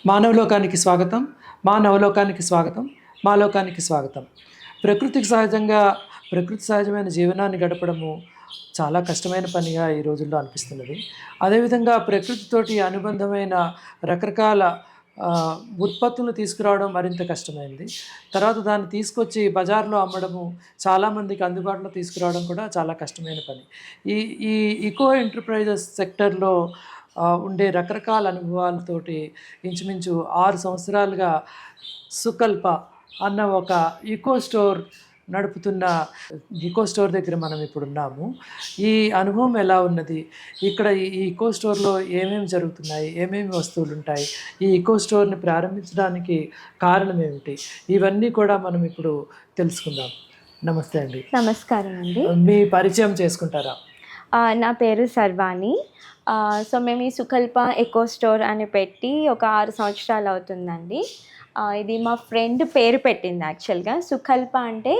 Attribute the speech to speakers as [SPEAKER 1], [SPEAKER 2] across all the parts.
[SPEAKER 1] మానవలోకానికి స్వాగతం. మానవలోకానికి స్వాగతం. మాలోకానికి స్వాగతం. ప్రకృతికి సహజంగా ప్రకృతి సహజమైన జీవనాన్ని గడపడము చాలా కష్టమైన పనిగా ఈ రోజుల్లో అనిపిస్తున్నది. అదేవిధంగా ప్రకృతితోటి అనుబంధమైన రకరకాల ఉత్పత్తులను తీసుకురావడం మరింత కష్టమైంది. తర్వాత దాన్ని తీసుకొచ్చి బజార్‌లో అమ్మడము, చాలామందికి అందుబాటులో తీసుకురావడం కూడా చాలా కష్టమైన పని. ఈ ఈ ఇకో ఎంటర్‌ప్రైజెస్ సెక్టార్‌లో ఉండే రకరకాల అనుభవాలతోటి ఇంచుమించు 6 సంవత్సరాలుగా సుకల్ప అన్న ఒక ఇకో స్టోర్ నడుపుతున్న ఇకో స్టోర్ దగ్గర మనం ఇప్పుడున్నాము. ఈ అనుభవం ఎలా ఉన్నది? ఇక్కడ ఈ ఇకో స్టోర్‌లో ఏమేమి జరుగుతున్నాయి? ఏమేమి వస్తువులుంటాయి? ఈ ఇకో స్టోర్‌ని ప్రారంభించడానికి కారణం ఏమిటి? ఇవన్నీ కూడా మనం ఇప్పుడు తెలుసుకుందాం. నమస్తే అండి.
[SPEAKER 2] నమస్కారం అండి.
[SPEAKER 1] మీ పరిచయం చేసుకుంటారా?
[SPEAKER 2] నా పేరు సర్వాణి. సో మేము ఈ సుకల్ప ఎకో స్టోర్ అని పెట్టి ఒక 6 సంవత్సరాలు అవుతుందండి. ఇది మా ఫ్రెండ్ పేరు పెట్టింది యాక్చువల్‌గా. సుకల్ప అంటే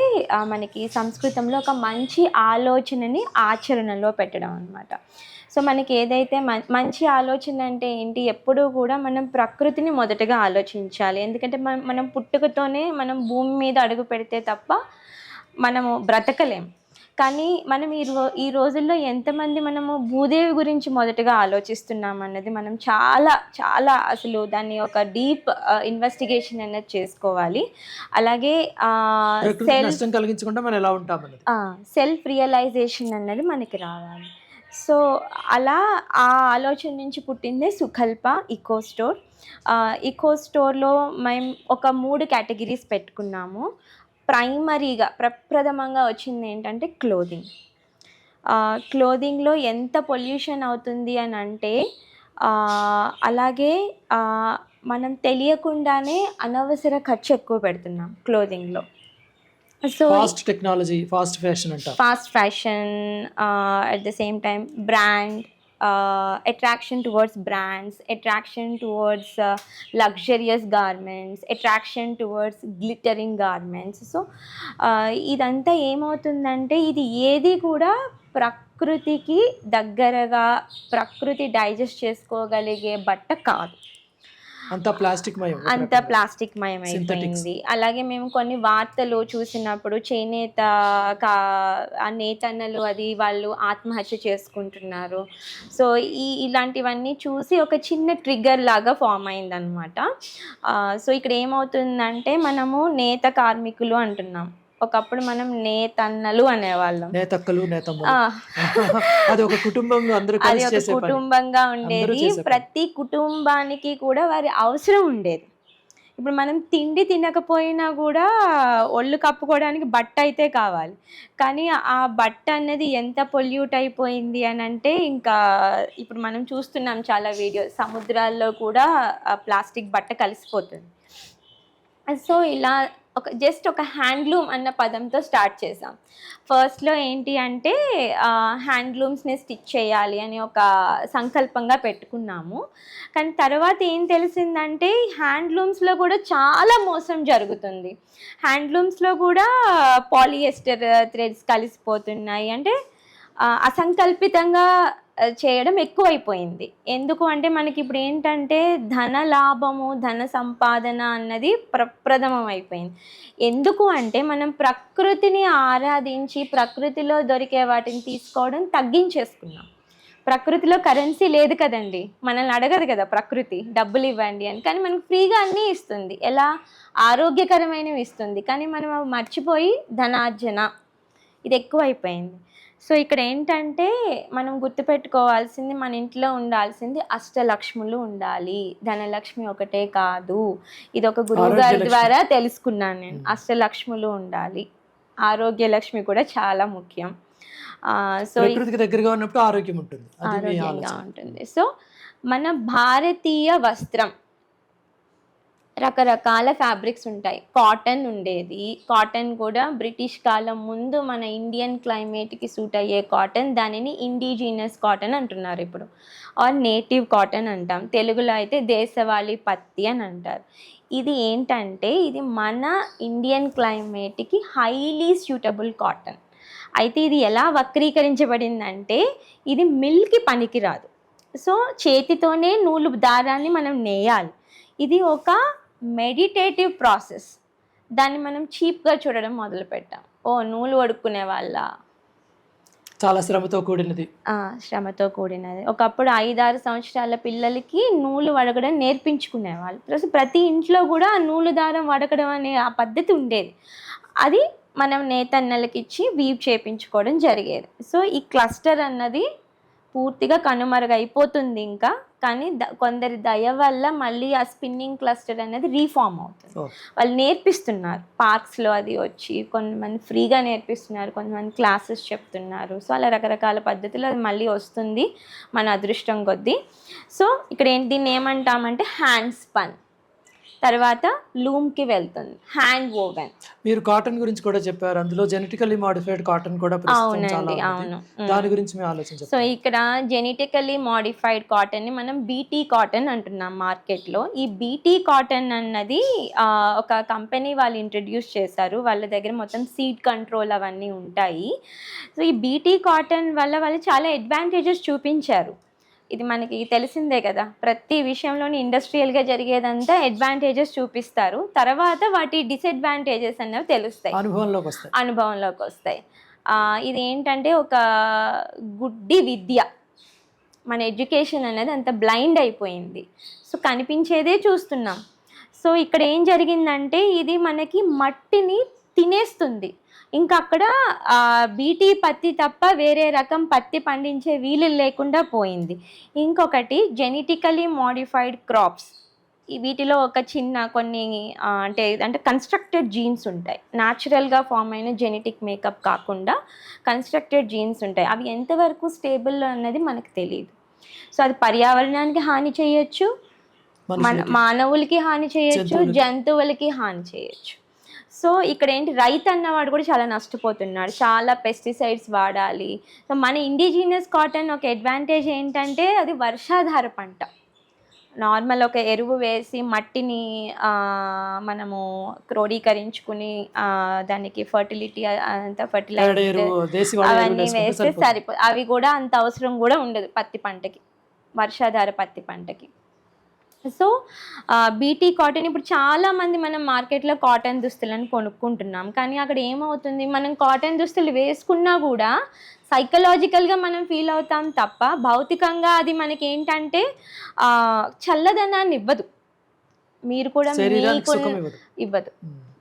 [SPEAKER 2] మనకి సంస్కృతంలో ఒక మంచి ఆలోచనని ఆచరణలో పెట్టడం అనమాట. సో మనకి ఏదైతే మంచి ఆలోచన అంటే ఏంటి, ఎప్పుడూ కూడా మనం ప్రకృతిని మొదటగా ఆలోచించాలి. ఎందుకంటే మనం పుట్టుకతోనే మనం భూమి మీద అడుగు పెడితే తప్ప మనము బ్రతకలేం. కానీ మనం ఈ రోజుల్లో ఎంతమంది మనము భూదేవి గురించి మొదటగా ఆలోచిస్తున్నాం అన్నది మనం చాలా చాలా అసలు దాన్ని ఒక డీప్ ఇన్వెస్టిగేషన్ అనేది చేసుకోవాలి. అలాగే
[SPEAKER 1] ప్రకృతికి నష్టం కలిగించకుండా మనం ఎలా ఉంటామన్నది.
[SPEAKER 2] సెల్ఫ్ రియలైజేషన్ అన్నది మనకి రావాలి. సో అలా ఆ ఆలోచన నుంచి పుట్టిందే సుకల్ప ఇకో స్టోర్. ఇకో స్టోర్‌లో మేము ఒక 3 కేటగిరీస్ పెట్టుకున్నాము. ప్రైమరీగా ప్రప్రథమంగా వచ్చింది ఏంటంటే క్లోదింగ్. క్లోదింగ్‌లో ఎంత పొల్యూషన్ అవుతుంది అని అంటే అలాగే మనం తెలియకుండానే అనవసర ఖర్చు ఎక్కువ పెడుతున్నాం క్లోదింగ్‌లో. So
[SPEAKER 1] fast technology, fast fashion అంటారు.
[SPEAKER 2] Fast fashion, at the same time brand, attraction towards brands, attraction towards luxurious garments, attraction towards glittering garments. So ఇదంతా ఏమవుతుందంటే ఇది ఏది కూడా ప్రకృతికి దగ్గరగా ప్రకృతి డైజెస్ట్ చేసుకోగలిగే బట్ట కాదు.
[SPEAKER 1] అంతా ప్లాస్టిక్ మయం
[SPEAKER 2] అయిపోయింది. అలాగే మేము కొన్ని వార్తలు చూసినప్పుడు చేనేత ఆ నేతన్నలు అది వాళ్ళు ఆత్మహత్య చేసుకుంటున్నారు. సో ఇలాంటివన్నీ చూసి ఒక చిన్న ట్రిగ్గర్ లాగా ఫామ్ అయిందనమాట. సో ఇక్కడ ఏమవుతుందంటే మనము నేత కార్మికులు అంటున్నాం. ఒకప్పుడు మనం నేతన్నలు అనేవాళ్ళం.
[SPEAKER 1] నేతక్కలు, నేతమ్మలు. అది ఒక కుటుంబంలో అందరూ
[SPEAKER 2] అది
[SPEAKER 1] కలిసి
[SPEAKER 2] ఒక
[SPEAKER 1] చేసే పని.
[SPEAKER 2] కుటుంబంగా ఉండేది.
[SPEAKER 1] అందరూ చేసే పని.
[SPEAKER 2] ప్రతి కుటుంబానికి కూడా వారి అవసరం ఉండేది. ఇప్పుడు మనం తిండి తినకపోయినా కూడా ఒళ్ళు కప్పుకోవడానికి బట్ట అయితే కావాలి. కానీ ఆ బట్ట అనేది ఎంత పొల్యూట్ అయిపోయింది అని అంటే ఇంకా ఇప్పుడు మనం చూస్తున్నాం చాలా వీడియోస్, సముద్రాల్లో కూడా ప్లాస్టిక్ బట్ట కలిసిపోతుంది. సో ఇలా ఒక హ్యాండ్లూమ్ అన్న పదంతో స్టార్ట్ చేసాం. ఫస్ట్‌లో ఏంటి అంటే హ్యాండ్లూమ్స్‌ని స్టిచ్ చేయాలి అని ఒక సంకల్పంగా పెట్టుకున్నాము. కానీ తర్వాత ఏం తెలిసిందంటే హ్యాండ్లూమ్స్‌లో కూడా చాలా మోసం జరుగుతుంది. హ్యాండ్లూమ్స్‌లో కూడా పాలియెస్టర్ థ్రెడ్స్ కలిసిపోతున్నాయి. అంటే అసంకల్పితంగా చేయడం ఎక్కువైపోయింది. ఎందుకు అంటే మనకి ఇప్పుడు ఏంటంటే ధన లాభము, ధన సంపాదన అన్నది ప్రప్రథమం అయిపోయింది. ఎందుకు అంటే మనం ప్రకృతిని ఆరాధించి ప్రకృతిలో దొరికే వాటిని తీసుకోవడం తగ్గించేసుకున్నాం. ప్రకృతిలో కరెన్సీ లేదు కదండి, మనల్ని అడగదు కదా ప్రకృతి డబ్బులు ఇవ్వండి అని. కానీ మనకు ఫ్రీగా అన్నీ ఇస్తుంది. ఎలా? ఆరోగ్యకరమైనవి ఇస్తుంది. కానీ మనం అవి మర్చిపోయి ధనార్జన ఇది ఎక్కువైపోయింది. సో ఇక్కడ ఏంటంటే మనం గుర్తుపెట్టుకోవాల్సింది, మన ఇంట్లో ఉండాల్సింది అష్టలక్ష్ములు ఉండాలి, ధనలక్ష్మి ఒకటే కాదు. ఇది ఒక గురువు గారి ద్వారా తెలుసుకున్నాను నేను. అష్టలక్ష్ములు ఉండాలి, ఆరోగ్యలక్ష్మి కూడా చాలా ముఖ్యం. సో
[SPEAKER 1] ప్రకృతికి దగ్గరగా ఉన్నప్పుడు ఆరోగ్యం ఉంటుంది,
[SPEAKER 2] ఆరోగ్యంగా ఉంటుంది. సో మన భారతీయ వస్త్రం రకరకాల ఫ్యాబ్రిక్స్ ఉంటాయి. కాటన్ ఉండేది. కాటన్ కూడా బ్రిటిష్ కాలం ముందు మన ఇండియన్ క్లైమేట్కి సూట్ అయ్యే కాటన్, దానిని ఇండిజినస్ కాటన్ అంటున్నారు ఇప్పుడు, ఆర్ నేటివ్ కాటన్ అంటాం. తెలుగులో అయితే దేశవాళీ పత్తి అని అంటారు. ఇది ఏంటంటే ఇది మన ఇండియన్ క్లైమేట్కి హైలీ సూటబుల్ కాటన్. అయితే ఇది ఎలా వక్రీకరించబడిందంటే ఇది మిల్కి పనికిరాదు. సో చేతితోనే నూలు దారాన్ని మనం నేయాలి. ఇది ఒక మెడిటేటివ్ ప్రాసెస్. దాన్ని మనం చీప్గా చూడడం మొదలుపెట్టాం. ఓ నూలు వడుక్కునే వాళ్ళ,
[SPEAKER 1] చాలా శ్రమతో కూడినది.
[SPEAKER 2] శ్రమతో కూడినది. ఒకప్పుడు 5-6 సంవత్సరాల పిల్లలకి నూలు వడకడం నేర్పించుకునేవాళ్ళు. ప్లస్ ప్రతి ఇంట్లో కూడా నూలు దారం వడకడం అనే ఆ పద్ధతి ఉండేది. అది మనం నేతన్నలకి ఇచ్చి వీవ్ చేయించుకోవడం జరిగేది. సో ఈ క్లస్టర్ అన్నది పూర్తిగా కనుమరుగైపోతుంది ఇంకా. కానీ కొందరి దయ వల్ల మళ్ళీ ఆ స్పిన్నింగ్ క్లస్టర్ అనేది రీఫార్మ్ అవుతుంది. వాళ్ళు నేర్పిస్తున్నారు పార్క్స్లో, అది వచ్చి కొంతమంది ఫ్రీగా నేర్పిస్తున్నారు, కొంతమంది క్లాసెస్ చెప్తున్నారు. సో అలా రకరకాల పద్ధతులు అది మళ్ళీ వస్తుంది మన అదృష్టం కొద్దీ. సో ఇక్కడ దీన్ని ఏమంటామంటే హ్యాండ్ స్పన్. తర్వాత లూమ్కి వెళ్తుంది హ్యాండ్ వోవెన్.
[SPEAKER 1] మీరు కాటన్ గురించి కూడా చెప్పారు, అందులో జెనెటికల్లీ మాడిఫైడ్ కాటన్ కూడా
[SPEAKER 2] అవునండి, అవును.
[SPEAKER 1] దాని గురించి మీ ఆలోచన.
[SPEAKER 2] సో ఇక్కడ జెనెటికల్లీ మాడిఫైడ్ కాటన్ని మనం బీటీ కాటన్ అంటున్నాం మార్కెట్లో. ఈ బీటీ కాటన్ అన్నది ఒక కంపెనీ వాళ్ళు ఇంట్రడ్యూస్ చేశారు. వాళ్ళ దగ్గర మొత్తం సీడ్ కంట్రోల్ అవన్నీ ఉంటాయి. సో ఈ బీటీ కాటన్ వల్ల వాళ్ళు చాలా అడ్వాంటేజెస్ చూపించారు. ఇది మనకి తెలిసిందే కదా, ప్రతి విషయంలోని ఇండస్ట్రియల్గా జరిగేదంతా అడ్వాంటేజెస్ చూపిస్తారు, తర్వాత వాటి డిసడ్వాంటేజెస్ అన్నవి తెలుస్తాయి, అనుభవంలోకి వస్తాయి. ఇది ఏంటంటే ఒక గుడ్డి విద్య. మన ఎడ్యుకేషన్ అనేది అంత బ్లైండ్ అయిపోయింది. సో కనిపించేదే చూస్తున్నాం. సో ఇక్కడ ఏం జరిగిందంటే ఇది మనకి మట్టిని తినేస్తుంది. ఇంకా అక్కడ బీటీ పత్తి తప్ప వేరే రకం పత్తి పండించే వీలు లేకుండా పోయింది. ఇంకొకటి జెనెటికలీ మాడిఫైడ్ క్రాప్స్. వీటిలో ఒక చిన్న కొన్ని అంటే కన్స్ట్రక్టెడ్ జీన్స్ ఉంటాయి. న్యాచురల్గా ఫామ్ అయిన జెనెటిక్ మేకప్ కాకుండా కన్స్ట్రక్టెడ్ జీన్స్ ఉంటాయి. అవి ఎంతవరకు స్టేబుల్ అన్నది మనకు తెలియదు. సో అది పర్యావరణానికి హాని చేయొచ్చు, మానవులకి హాని చేయొచ్చు, జంతువులకి హాని చేయొచ్చు. సో ఇక్కడ ఏంటి, రైతు అన్నవాడు కూడా చాలా నష్టపోతున్నాడు. చాలా పెస్టిసైడ్స్ వాడాలి. సో మన ఇండిజినియస్ కాటన్ ఒక అడ్వాంటేజ్ ఏంటంటే అది వర్షాధార పంట. నార్మల్ ఒక ఎరువు వేసి మట్టిని మనము క్రోడీకరించుకుని దానికి ఫర్టిలిటీ అంతా ఫర్టిలైజర్ అవన్నీ వేస్తే సరిపోదు. అవి కూడా అంత అవసరం కూడా ఉండదు పత్తి పంటకి, వర్షాధార పత్తి పంటకి. సో బీటీ కాటన్ ఇప్పుడు చాలామంది మనం మార్కెట్లో కాటన్ దుస్తులను కొనుక్కుంటున్నాం. కానీ అక్కడ ఏమవుతుంది, మనం కాటన్ దుస్తులు వేసుకున్నా కూడా సైకలాజికల్గా మనం ఫీల్ అవుతాం తప్ప భౌతికంగా అది మనకి ఏంటంటే చల్లదనాన్ని ఇవ్వదు. మీరు కూడా ఇవ్వదు.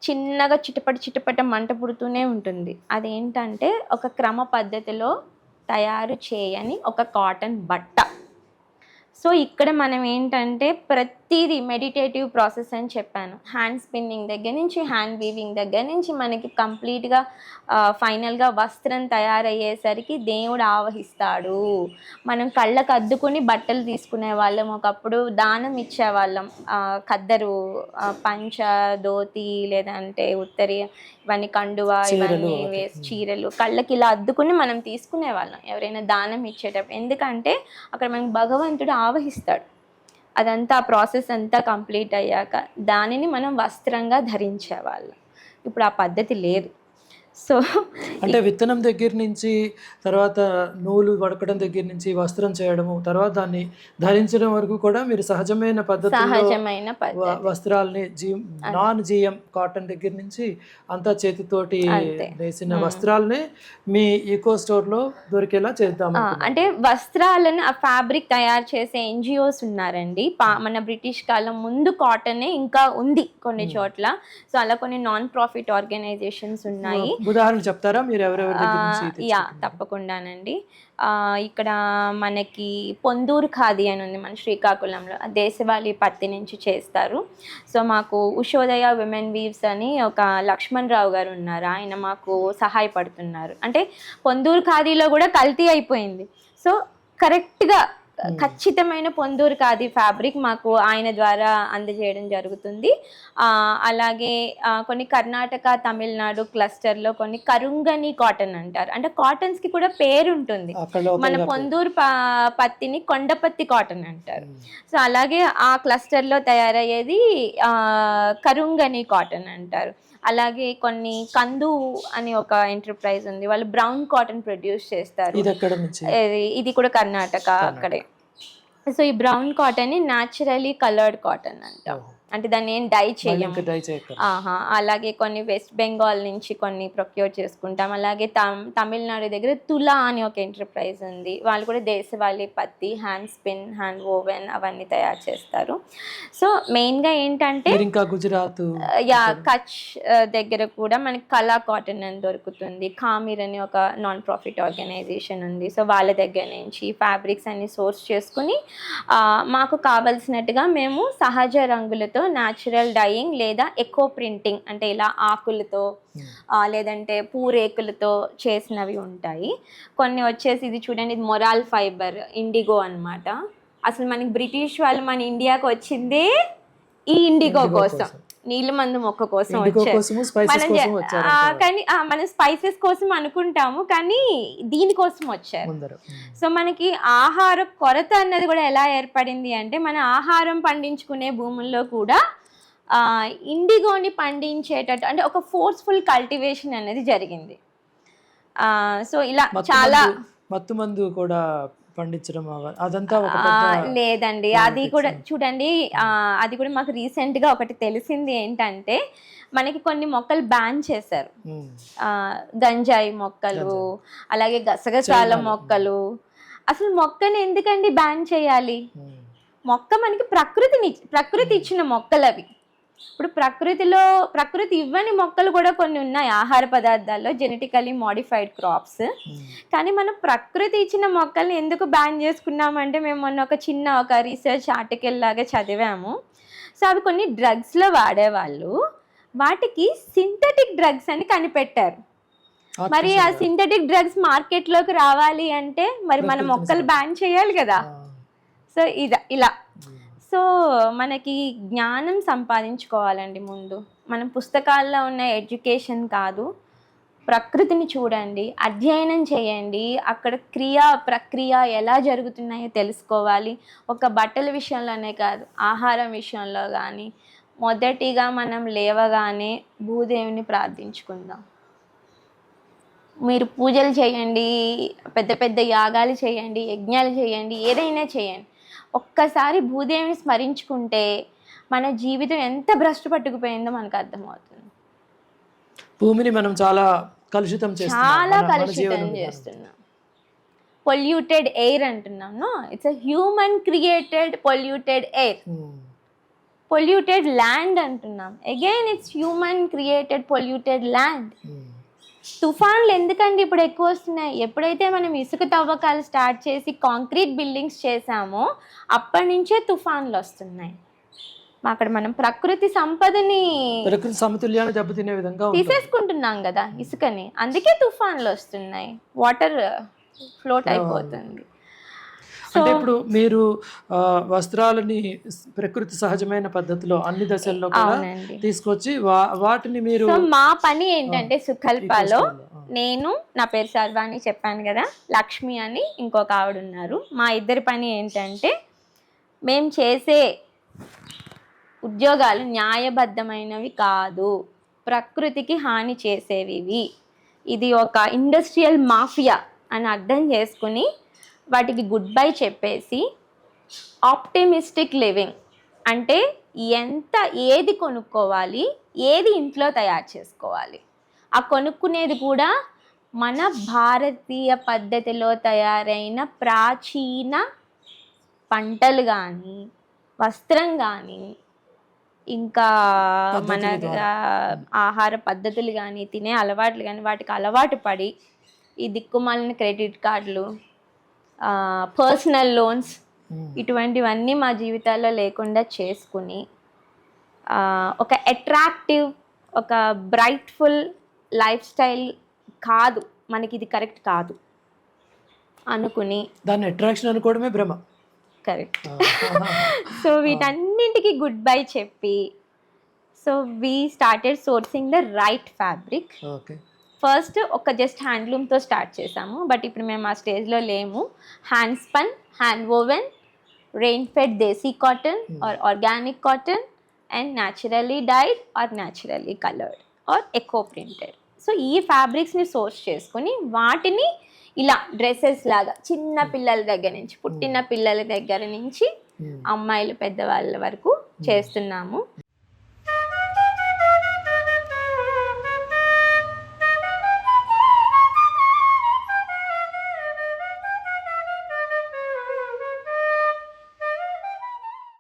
[SPEAKER 2] చిన్నగా చిటపట మంట పుడుతూనే ఉంటుంది. అదేంటంటే ఒక క్రమ పద్ధతిలో తయారు చేయని ఒక కాటన్ బట్ట. సో ఇక్కడ మనం ఏంటంటే ప్రతిదీ మెడిటేటివ్ ప్రాసెస్ అని చెప్పాను. హ్యాండ్ స్పిన్నింగ్ దగ్గర నుంచి, హ్యాండ్ వీవింగ్ దగ్గర నుంచి మనకి కంప్లీట్గా ఫైనల్గా వస్త్రం తయారయ్యేసరికి దేవుడు ఆవహిస్తాడు. మనం కళ్ళకు అద్దుకుని బట్టలు తీసుకునే వాళ్ళం, ఒకప్పుడు దానం ఇచ్చేవాళ్ళం. ఖద్దరు, పంచ, ధోతి, లేదంటే ఉత్తరి, ఇవన్నీ కండువా, ఇవన్నీ వేసి చీరలు కళ్ళకి ఇలా అద్దుకుని మనం తీసుకునే వాళ్ళం ఎవరైనా దానం ఇచ్చేటప్పుడు. ఎందుకంటే అక్కడ మనకి భగవంతుడు ఆవహిస్తాడు. అదంతా ప్రాసెస్ అంతా కంప్లీట్ అయ్యాక దానిని మనం వస్త్రంగా ధరించేవాళ్ళం. ఇప్పుడు ఆ పద్ధతి లేదు. సో
[SPEAKER 1] అంటే విత్తనం దగ్గర నుంచి, తర్వాత నూలు వడకడం దగ్గర నుంచి, వస్త్రం చేయడము, తర్వాత దాన్ని ధరించడం వరకు కూడా మీరు సహజమైన పద్ధతిలో వస్త్రాలని నాన్ జిఎం కాటన్ దగ్గర నుంచి అంతా చేతితోటి వేసిన వస్త్రాలని మీ ఈకో స్టోర్లో దొరికేలా చేద్దాం.
[SPEAKER 2] అంటే వస్త్రాలను ఆ ఫ్యాబ్రిక్ తయారు చేసే ఎన్జిఓస్ ఉన్నారండి. మన బ్రిటిష్ కాలం ముందు కాటనే ఇంకా ఉంది కొన్ని చోట్ల. సో అలా కొన్ని నాన్ ప్రాఫిట్ ఆర్గనైజేషన్స్ ఉన్నాయి.
[SPEAKER 1] ఉదాహరణ చెప్తారా మీరు ఎవరెవరి దగ్గర నుంచి?
[SPEAKER 2] తప్పకుండానండి. ఇక్కడ మనకి పొందూరు ఖాదీ అని ఉంది మన శ్రీకాకుళంలో. దేశవాళీ పత్తి నుంచి చేస్తారు. సో మాకు ఉషోదయ విమెన్ వీవ్స్ అని ఒక లక్ష్మణ్ రావు గారు ఉన్నారు, ఆయన మాకు సహాయపడుతున్నారు. అంటే పొందూరు ఖాదీలో కూడా కల్తీ అయిపోయింది. సో కరెక్ట్గా ఖచ్చితమైన పొందూరు ఖాదీ ఫ్యాబ్రిక్ మాకు ఆయన ద్వారా అందజేయడం జరుగుతుంది. అలాగే కొన్ని కర్ణాటక, తమిళనాడు క్లస్టర్లో కొన్ని కరుంగని కాటన్ అంటారు. అంటే కాటన్స్కి కూడా పేరు ఉంటుంది. మన పొందూరు పత్తిని కొండపత్తి కాటన్ అంటారు. సో అలాగే ఆ క్లస్టర్లో తయారయ్యేది కరుంగని కాటన్ అంటారు. అలాగే కొన్ని కందు అని ఒక ఎంటర్ప్రైజ్ ఉంది, వాళ్ళు బ్రౌన్ కాటన్ ప్రొడ్యూస్ చేస్తారు. ఇది కూడా కర్ణాటక అక్కడే. సో ఈ బ్రౌన్ కాటన్ని న్యాచురలీ కలర్డ్ కాటన్ అంటాం. అంటే దాన్ని ఏం డై చేయము. అలాగే కొన్ని వెస్ట్ బెంగాల్ నుంచి కొన్ని ప్రొక్యూర్ చేసుకుంటాం. అలాగే తమిళనాడు దగ్గర తులా అని ఒక ఎంటర్ప్రైజ్ ఉంది. వాళ్ళు కూడా దేశవాళీ పత్తి, హ్యాండ్ స్పిన్, హ్యాండ్ ఓవెన్ అవన్నీ తయారు చేస్తారు. సో మెయిన్గా ఏంటంటే
[SPEAKER 1] ఇంకా గుజరాత్,
[SPEAKER 2] కచ్ దగ్గర కూడా మనకి కళా కాటన్ అని దొరుకుతుంది. కామిర్ అని ఒక నాన్ ప్రాఫిట్ ఆర్గనైజేషన్ ఉంది. సో వాళ్ళ దగ్గర నుంచి ఫ్యాబ్రిక్స్ అన్ని సోర్స్ చేసుకుని మాకు కావలసినట్టుగా మేము సహజ రంగులతో న్యాచురల్ డైయింగ్ లేదా ఎకో ప్రింటింగ్ అంటే ఇలా ఆకులతో లేదంటే పూరేకులతో చేసినవి ఉంటాయి. కొన్ని వచ్చేసి ఇది చూడండి, ఇది మొరాల్ ఫైబర్ ఇండిగో అన్నమాట. అసలు మనకి బ్రిటిష్ వాళ్ళు మన ఇండియాకి వచ్చిందే ఈ ఇండిగో కోసం, నీళ్ళ మందు మొక్క కోసం వచ్చారు. కానీ మనం స్పైసెస్ కోసం అనుకుంటాము, కానీ దీనికోసం వచ్చారు. సో మనకి ఆహార కొరత అన్నది కూడా ఎలా ఏర్పడింది అంటే, మన ఆహారం పండించుకునే భూముల్లో కూడా ఇండిగోని పండించేటట్టు అంటే ఒక ఫోర్స్ఫుల్ కల్టివేషన్ అనేది జరిగింది. సో ఇలా చాలా
[SPEAKER 1] మత్తు మందు కూడా పండించడం అదంతా
[SPEAKER 2] లేదండి. అది కూడా చూడండి, అది కూడా మాకు రీసెంట్గా ఒకటి తెలిసింది ఏంటంటే, మనకి కొన్ని మొక్కలు బ్యాన్ చేశారు. గంజాయి మొక్కలు, అలాగే గసగసాల మొక్కలు. అసలు మొక్కని ఎందుకండి బ్యాన్ చేయాలి? మొక్క మనకి ప్రకృతి ఇచ్చిన మొక్కలు అవి. ఇప్పుడు ప్రకృతి ఇవ్వని మొక్కలు కూడా కొన్ని ఉన్నాయి ఆహార పదార్థాల్లో, జెనెటికలీ మోడిఫైడ్ క్రాప్స్. కానీ మనం ప్రకృతి ఇచ్చిన మొక్కల్ని ఎందుకు బ్యాన్ చేసుకున్నామంటే, మేము మొన్న ఒక రీసెర్చ్ ఆర్టికల్ లాగా చదివాము. సో అవి కొన్ని డ్రగ్స్లో వాడేవాళ్ళు, వాటికి సింథటిక్ డ్రగ్స్ అని కనిపెట్టారు. మరి ఆ సింథటిక్ డ్రగ్స్ మార్కెట్లోకి రావాలి అంటే మరి మన మొక్కలు బ్యాన్ చేయాలి కదా. సో ఇలా సో మనకి జ్ఞానం సంపాదించుకోవాలండి ముందు. మనం పుస్తకాల్లో ఉన్న ఎడ్యుకేషన్ కాదు, ప్రకృతిని చూడండి, అధ్యయనం చేయండి, అక్కడ ప్రక్రియ ఎలా జరుగుతున్నాయో తెలుసుకోవాలి. ఒక బట్టల విషయంలోనే కాదు, ఆహారం విషయంలో కానీ మొదటిగా మనం లేవగానే భూదేవిని ప్రార్థించుకుందాం. మీరు పూజలు చేయండి, పెద్ద పెద్ద యాగాలు చేయండి, యజ్ఞాలు చేయండి, ఏదైనా చేయండి, ఒక్కసారి భూదేవిని స్మరించుకుంటే మన జీవితం ఎంత భ్రష్టు పట్టుకుపోయిందో మనకు అర్థమవుతుంది.
[SPEAKER 1] భూమిని మనం చాలా కలుషితం
[SPEAKER 2] చేస్తున్నాం. పొల్యూటెడ్ ఎయిర్ అంటున్నాం. No, it's a human created polluted air. Polluted land అంటున్నాం, again it's human created polluted land. తుఫాన్లు ఎందుకండి ఇప్పుడు ఎక్కువ వస్తున్నాయి? ఎప్పుడైతే మనం ఇసుక తవ్వకాలు స్టార్ట్ చేసి కాంక్రీట్ బిల్డింగ్స్ చేసామో అప్పటి నుంచే తుఫాన్లు వస్తున్నాయి. అక్కడ మనం ప్రకృతి సమతుల్యాన్ని దెబ్బతినే విధంగా తీసేసుకుంటున్నాం కదా ఇసుకని, అందుకే తుఫాన్లు వస్తున్నాయి, వాటర్ ఫ్లోట్ అయిపోతుంది.
[SPEAKER 1] అంటే ఇప్పుడు మీరు వస్త్రాలని ప్రకృతి సహజమైన పద్ధతిలో అన్ని దశల్లో తీసుకొచ్చి వాటిని మీరు,
[SPEAKER 2] మా పని ఏంటంటే సుకల్పలో నేను, నా పేరు సర్వాణి చెప్పాను కదా, లక్ష్మి అని ఇంకొక ఆవిడ ఉన్నారు. మా ఇద్దరి పని ఏంటంటే, మేము చేసే ఉద్యోగాలు న్యాయబద్ధమైనవి కాదు, ప్రకృతికి హాని చేసేవి. ఇది ఒక ఇండస్ట్రియల్ మాఫియా అని అర్థం చేసుకుని వాటికి గుడ్ బై చెప్పేసి ఆప్టిమిస్టిక్ లివింగ్ అంటే ఏది కొనుక్కోవాలి, ఏది ఇంట్లో తయారు చేసుకోవాలి, ఆ కొనుక్కునేది కూడా మన భారతీయ పద్ధతిలో తయారైన ప్రాచీన పంటలు కానీ, వస్త్రం కానీ, ఇంకా మన ఆహార పద్ధతులు కానీ, తినే అలవాట్లు కానీ, వాటికి అలవాటు పడి ఈ దిక్కుమాలిన క్రెడిట్ కార్డులు, పర్సనల్ లోన్స్ ఇటువంటివన్నీ మా జీవితాల్లో లేకుండా చేసుకుని ఒక అట్రాక్టివ్, ఒక బ్రైట్ఫుల్ లైఫ్ స్టైల్ కాదు, మనకి ఇది కరెక్ట్ కాదు అనుకుని
[SPEAKER 1] దాన్ని అట్రాక్షన్ అనుకోవడమే భ్రమ.
[SPEAKER 2] కరెక్ట్. సో వీటన్నింటికి గుడ్ బై చెప్పి, so we started sourcing the right fabric. First ఒక జస్ట్ హ్యాండ్లూమ్తో స్టార్ట్ చేసాము, బట్ ఇప్పుడు మేము ఆ స్టేజ్లో లేము. Hand spun, hand woven, rain fed desi cotton or organic cotton, and naturally dyed or naturally coloured or eco printed. So ఈ ఫ్యాబ్రిక్స్ని సోర్స్ చేసుకొని వాటిని ఇలా డ్రెస్సెస్ లాగా చిన్న పిల్లల దగ్గర నుంచి, పుట్టిన పిల్లల దగ్గర నుంచి అమ్మాయిలు పెద్దవాళ్ళ వరకు చేస్తున్నాము.